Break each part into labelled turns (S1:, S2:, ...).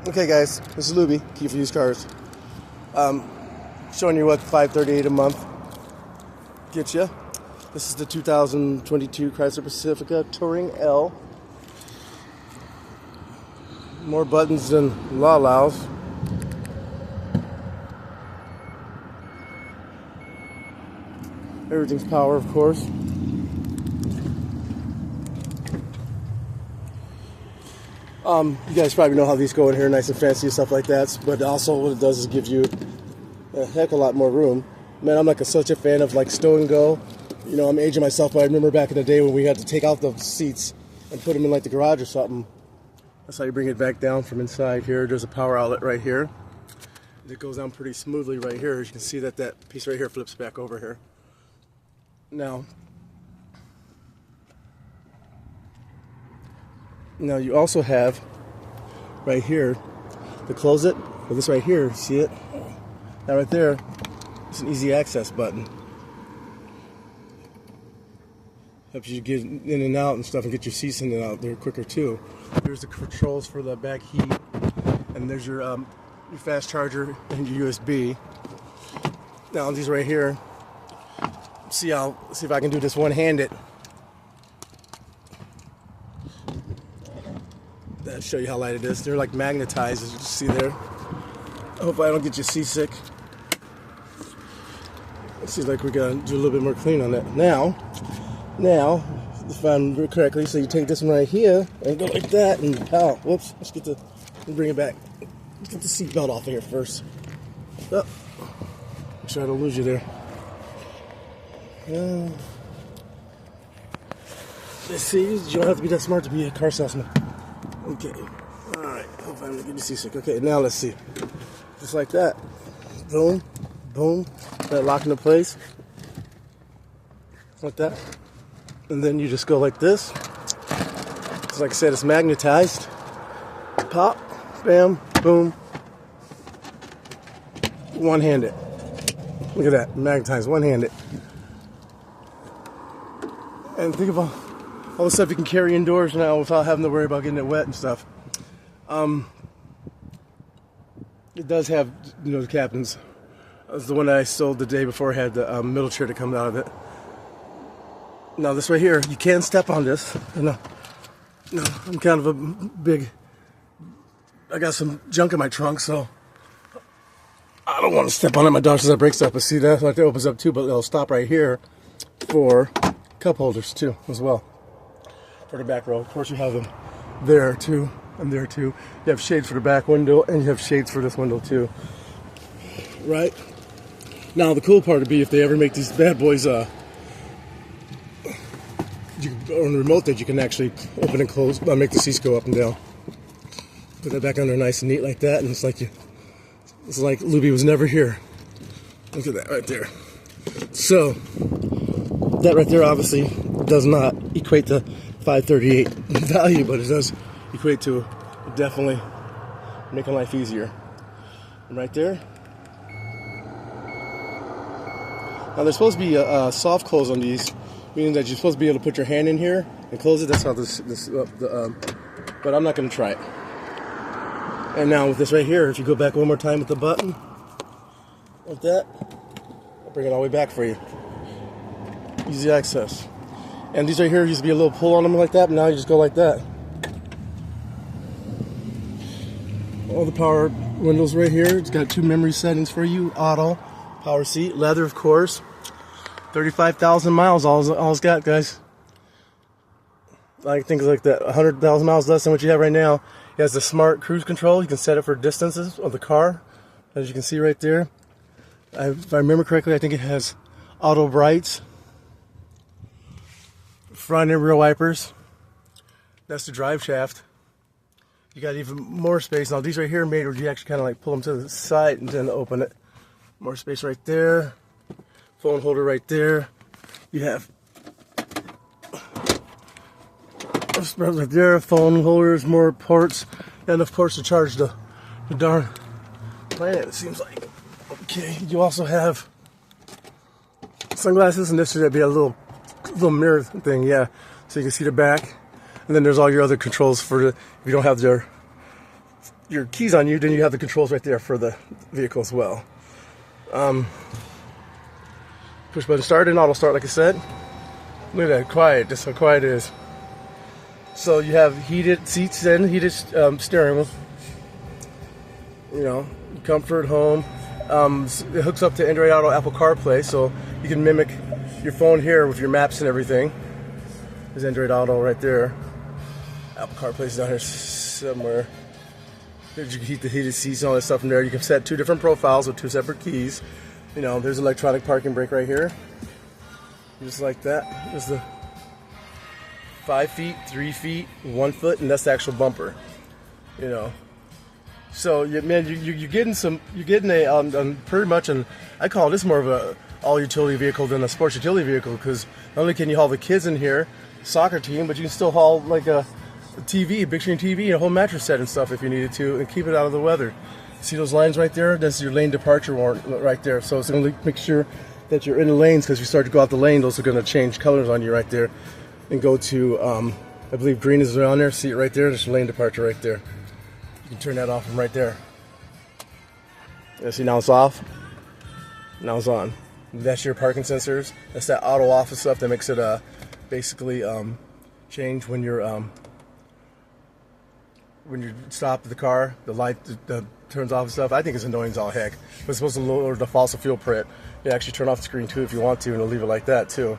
S1: Okay guys, this is Luby, Key for Used Cars. Showing you what $538 a month gets you. This is the 2022 Chrysler Pacifica Touring L. More buttons than law allows. Everything's power, of course. You guys probably know how these go in here, nice and fancy and stuff like that. But also, what it does is give you a heck of a lot more room. Man, I'm like such a fan of like stow and go. You know, I'm aging myself, but I remember back in the day when we had to take out the seats and put them in like the garage or something. That's how you bring it back down from inside here. There's a power outlet right here. It goes down pretty smoothly right here. As you can see that piece right here flips back over here. Now you also have right here to close it. Well, this right here, see it? That right there, it's an easy access button. Helps you get in and out and stuff and get your seats in and out there quicker too. There's the controls for the back heat, and there's your fast charger and your USB. Now these right here, see if I can do this one-handed. That'll show you how light it is. They're like magnetized, as you can see there. I hope I don't get you seasick. It seems like we're gonna do a little bit more clean on that. Now, if I remember correctly, so you take this one right here and go like that, and whoops, let's bring it back. Let's get the seat belt off of here first. Oh, make sure I don't lose you there. Let's see, you don't have to be that smart to be a car salesman. Okay, alright, hope I'm gonna get you seasick. Okay, now let's see. Just like that. Boom, boom, that lock into place. Like that. And then you just go like this. Just like I said, it's magnetized. Pop, bam, boom. One-handed. Look at that, magnetized, one-handed. And think about all the stuff you can carry indoors now without having to worry about getting it wet and stuff. It does have, the captains. That was the one that I sold the day before. I had the middle chair to come out of it. Now this right here, you can step on this. No, I'm kind of a big. I got some junk in my trunk, so I don't want to step on it. My daughter says that breaks up. But see that like that opens up too, but it'll stop right here for cup holders too, as well. For the back row, of course, you have them there too, and there too. You have shades for the back window, and you have shades for this window too. Right? Now the cool part would be if they ever make these bad boys on the remote that you can actually open and close, make the seats go up and down. Put that back under nice and neat like that, and it's like Luby was never here. Look at that right there. So that right there obviously does not equate to $538 value, but it does equate to definitely making life easier. And right there. Now there's supposed to be a soft close on these, meaning that you're supposed to be able to put your hand in here and close it. That's how but I'm not going to try it. And now with this right here, if you go back one more time with the button, like that, I'll bring it all the way back for you. Easy access. And these right here used to be a little pull on them like that, but now you just go like that. All the power windows right here. It's got 2 memory settings for you. Auto, power seat, leather of course. 35,000 miles all it's got, guys. I think it's like that 100,000 miles less than what you have right now. It has the smart cruise control. You can set it for distances of the car, as you can see right there. If I remember correctly, I think it has auto brights. Front and rear wipers. That's the drive shaft. You got even more space. Now these right here are made where you actually kind of like pull them to the side and then open it. More space right there. Phone holder right there. You have right there, phone holders, more ports, and of course to charge the darn planet, it seems like. Okay, you also have sunglasses, and this should be a little mirror thing, yeah, so you can see the back. And then there's all your other controls for if you don't have your keys on you, then you have the controls right there for the vehicle as well. Push button start and auto start, like I said. Look at that, quiet, just how quiet it is. So you have heated seats and heated steering wheel. You know, comfort, home. It hooks up to Android Auto, Apple CarPlay, so you can mimic your phone here with your maps and everything. There's Android Auto right there. Apple CarPlay's down here somewhere. You can heat the heated seats and all that stuff in there. You can set 2 different profiles with 2 separate keys. You know, there's electronic parking brake right here. Just like that. There's the 5 feet, 3 feet, 1 foot, and that's the actual bumper. You know. So, man, you're getting a pretty much I call this more of a all utility vehicle than a sports utility vehicle, because not only can you haul the kids in here, soccer team, but you can still haul like a TV, big screen TV, and a whole mattress set and stuff if you needed to, and keep it out of the weather. See those lines right there? That's your lane departure warrant right there. So it's going to make sure that you're in the lanes, because if you start to go out the lane, those are going to change colors on you right there and go to, I believe green is on there. See it right there? There's your lane departure right there. You can turn that off from right there. Yeah, see, now it's off. Now it's on. That's your parking sensors. That's that auto off stuff that makes it basically change when you're when you stop the car, the light turns off and stuff. I think it's annoying as all heck. But it's supposed to lower the fossil fuel print. You actually turn off the screen too if you want to, and it'll leave it like that too.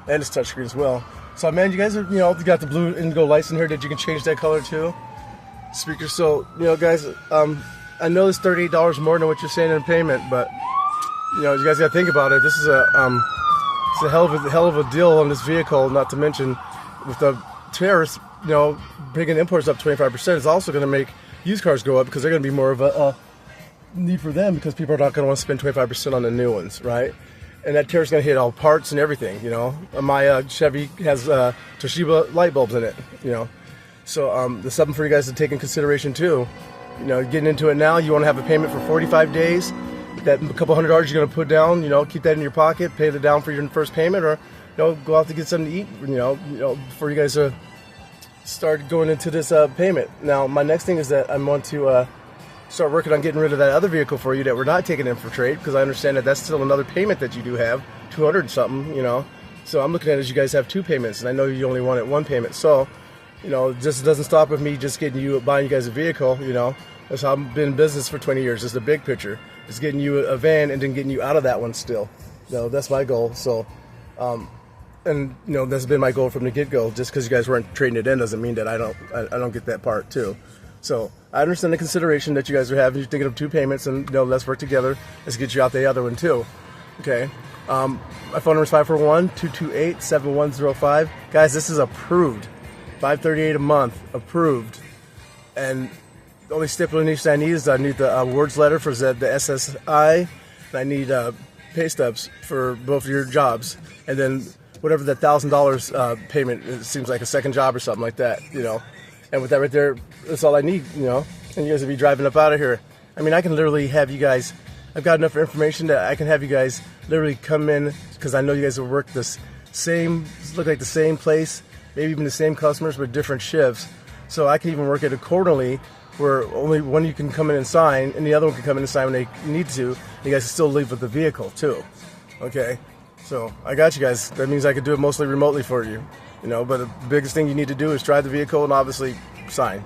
S1: And it's touchscreen as well. So man, you guys are, you got the blue indigo lights in here that you can change that color too. Speakers. So, guys, I know it's $38 more than what you're saying in payment, but you guys got to think about it. This is it's a hell of a deal on this vehicle. Not to mention, with the tariffs, bringing imports up 25%, is also going to make used cars go up, because they're going to be more of a need for them, because people are not going to want to spend 25% on the new ones, right? And that tariff's going to hit all parts and everything. My Chevy has Toshiba light bulbs in it. So there's something for you guys to take in consideration too. Getting into it now, you want to have a payment for 45 days. That a couple $100 you're going to put down, keep that in your pocket, pay it down for your first payment, or go out to get something to eat, before you guys start going into this payment. Now, my next thing is that I want to start working on getting rid of that other vehicle for you that we're not taking in for trade, because I understand that that's still another payment that you do have, 200 something, So I'm looking at it as you guys have 2 payments, and I know you only wanted 1 payment. So, just doesn't stop with me just buying you guys a vehicle, That's how I've been in business for 20 years. It's the big picture. It's getting you a van and then getting you out of that one still. That's my goal. So, that's been my goal from the get-go. Just because you guys weren't trading it in doesn't mean that I don't get that part too. So I understand the consideration that you guys are having. You're thinking of 2 payments, and let's work together. Let's get you out the other one too. Okay. My phone number is 541-228-7105. Guys, this is approved. $538 a month, approved. And the only stipulation I need is I need the awards letter for the SSI, and I need pay stubs for both of your jobs, and then whatever the $1,000 payment, it seems like a second job or something like that, And with that right there, that's all I need, And you guys will be driving up out of here. I mean, I can literally have you guys. I've got enough information that I can have you guys literally come in, because I know you guys will work look like the same place, maybe even the same customers, but different shifts. So I can even work it accordingly, where only one of you can come in and sign, and the other one can come in and sign when they need to. And you guys can still leave with the vehicle too. Okay, so I got you guys. That means I could do it mostly remotely for you. But the biggest thing you need to do is drive the vehicle and obviously sign.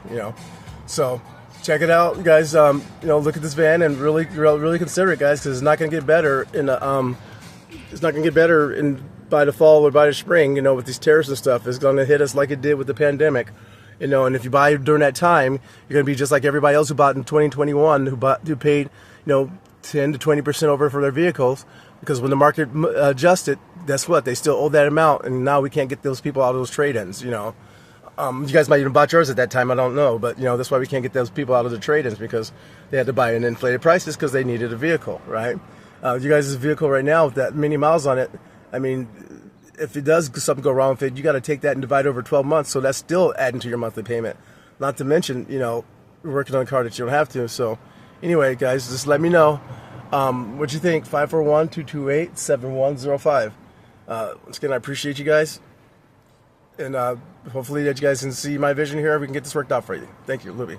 S1: So check it out, guys. Look at this van and really consider it, guys, because it's not going to get better by the fall or by the spring. With these tariffs and stuff, it's going to hit us like it did with the pandemic. And if you buy during that time, you're going to be just like everybody else who bought in 2021, who paid, 10 to 20% over for their vehicles, because when the market adjusted, guess what? They still owe that amount, and now we can't get those people out of those trade-ins. You guys might even bought yours at that time. I don't know, but that's why we can't get those people out of the trade-ins, because they had to buy in inflated prices because they needed a vehicle, right? You guys' vehicle right now with that many miles on it, I mean, if it does something go wrong with it, you got to take that and divide over 12 months. So that's still adding to your monthly payment. Not to mention, we're working on a car that you don't have to. So anyway, guys, just let me know what you think. 541-228-7105. Once again, I appreciate you guys. And hopefully that you guys can see my vision here. We can get this worked out for you. Thank you, Louie.